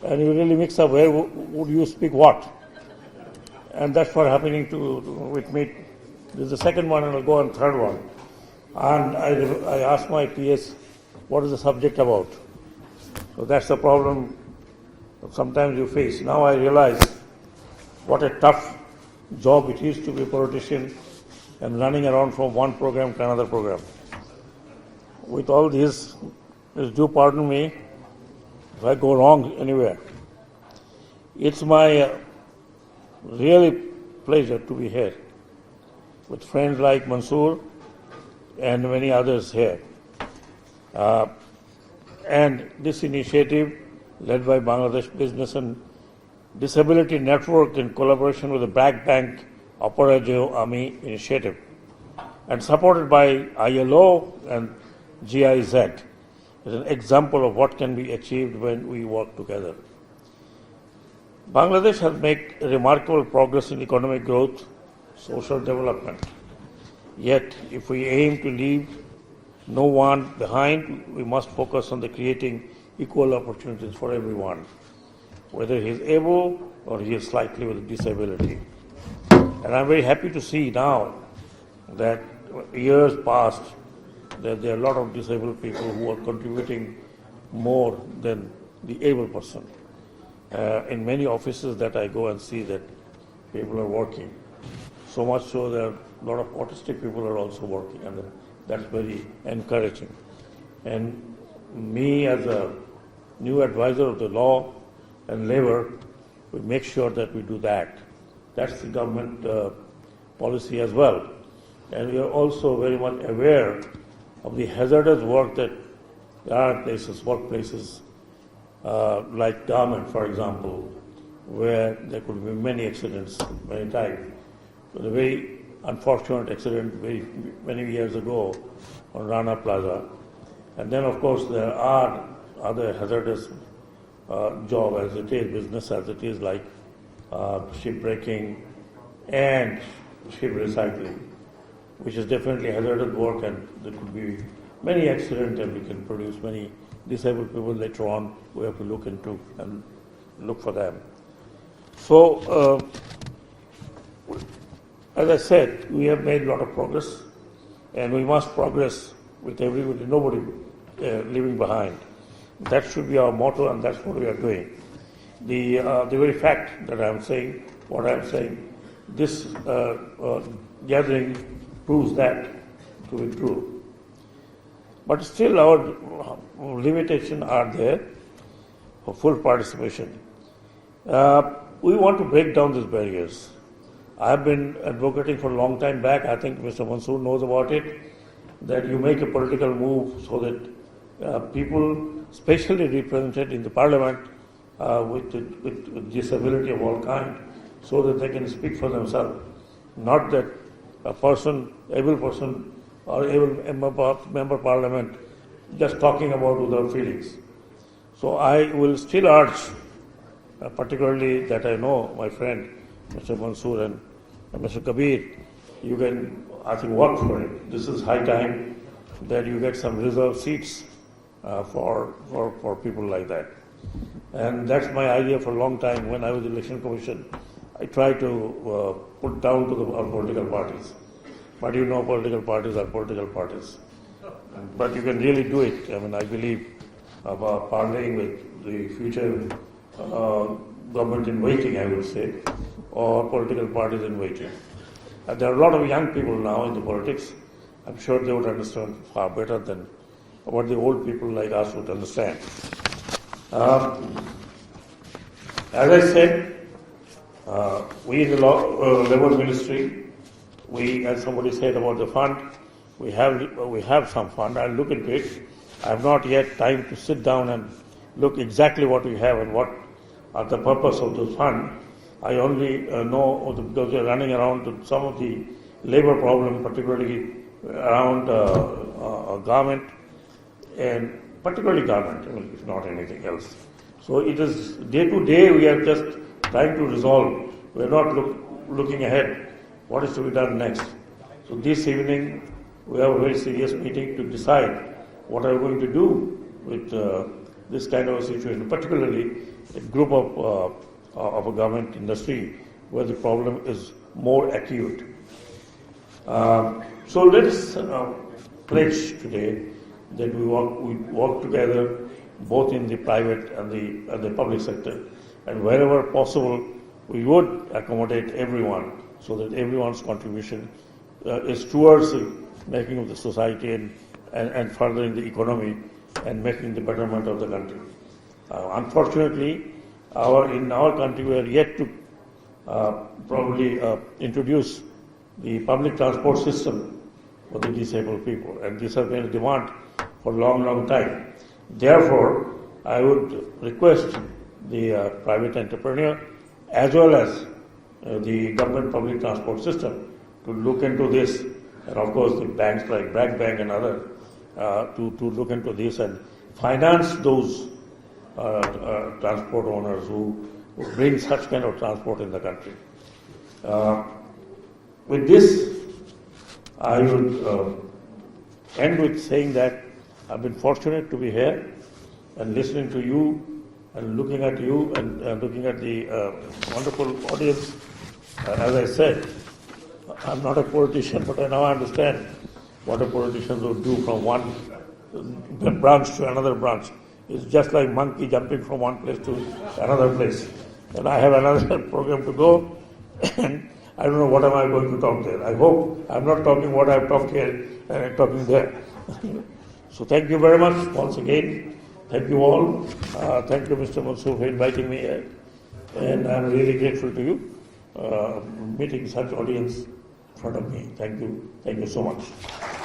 and you really mix up where would you speak what. And that's what happening with me. This is the second one, and I'll go on third one. And I asked my PS, what is the subject about? So that's the problem sometimes you face. Now I realize what a tough job it is to be a politician and running around from one program to another program. With all this, do pardon me if I go wrong anywhere. It's my really pleasure to be here with friends like Mansoor and many others here. And this initiative, led by Bangladesh Business and Disability Network in collaboration with the Black Bank Operajo Army Initiative, and supported by ILO and GIZ, is an example of what can be achieved when we work together. Bangladesh has made remarkable progress in economic growth, social development. Yet, if we aim to leave no one behind, we must focus on creating equal opportunities for everyone, whether he is able or he is slightly with a disability. And I'm very happy to see now that years past, that there are a lot of disabled people who are contributing more than the able person. In many offices that I go and see that people are working. So much so that a lot of autistic people are also working, and that's very encouraging. And me as a new advisor of the law and labor, we make sure that we do that. That's the government policy as well. And we are also very much aware of the hazardous work that there are places, workplaces, like garment, for example, where there could be many accidents, many times. So the very unfortunate accident many years ago on Rana Plaza. And then, of course, there are other hazardous job as it is, business as it is, like ship breaking and ship recycling, which is definitely hazardous work, and there could be many accidents, and we can produce many disabled people later on. We have to look into and look for them. So, as I said, we have made a lot of progress, and we must progress with everybody, nobody leaving behind. That should be our motto, and that's what we are doing. The very fact that I'm saying what I'm saying, this gathering proves that to be true. But still our limitations are there for full participation. We want to break down these barriers. I have been advocating for a long time back, I think Mr. Mansoor knows about it, that you make a political move so that people, especially represented in the parliament with disability of all kind, so that they can speak for themselves. Not that a person, able person, or able member parliament just talking about without feelings. So I will still urge, particularly that I know my friend Mr. Mansoor and Mr. Kabir, you can, I think, work for it. This is high time that you get some reserved seats for people like that. And that's my idea for a long time. When I was election commission, I tried to put down to our political parties. But you know, political parties are political parties. But you can really do it. I mean, I believe about parleying with the future government in waiting, I would say, or political parties in waiting. There are a lot of young people now in the politics. I'm sure they would understand far better than what the old people like us would understand. As I said, we in the Labour Ministry, as somebody said about the fund, we have some fund. I'll look into it. I have not yet time to sit down and look exactly what we have and what are the purpose of the fund. I only know because we are running around to some of the labor problem, particularly around garment, and particularly garment, if not anything else. So it is day to day we are just trying to resolve. We are not looking ahead. What is to be done next? So this evening we have a very serious meeting to decide what are we going to do with this kind of a situation, particularly group of a government industry where the problem is more acute. So let us pledge today that we work together both in the private and the public sector, and wherever possible we would accommodate everyone so that everyone's contribution is towards the making of the society and furthering the economy and making the betterment of the country. Unfortunately, in our country we are yet to probably introduce the public transport system for the disabled people, and this has been a demand for a long time. Therefore, I would request the private entrepreneur as well as the government public transport system to look into this, and of course the banks like Bragg Bank and others to look into this and finance those transport owners who bring such kind of transport in the country. With this, I would end with saying that I've been fortunate to be here and listening to you and looking at you and looking at the wonderful audience. As I said, I'm not a politician, but I now understand what a politician would do from one branch to another branch. It's just like monkey jumping from one place to another place. And I have another program to go, and I don't know what am I going to talk there. I hope I'm not talking what I've talked here and I'm talking there. So thank you very much once again. Thank you all. Thank you, Mr. Mansoor, for inviting me here. And I'm really grateful to you, meeting such audience in front of me. Thank you. Thank you so much.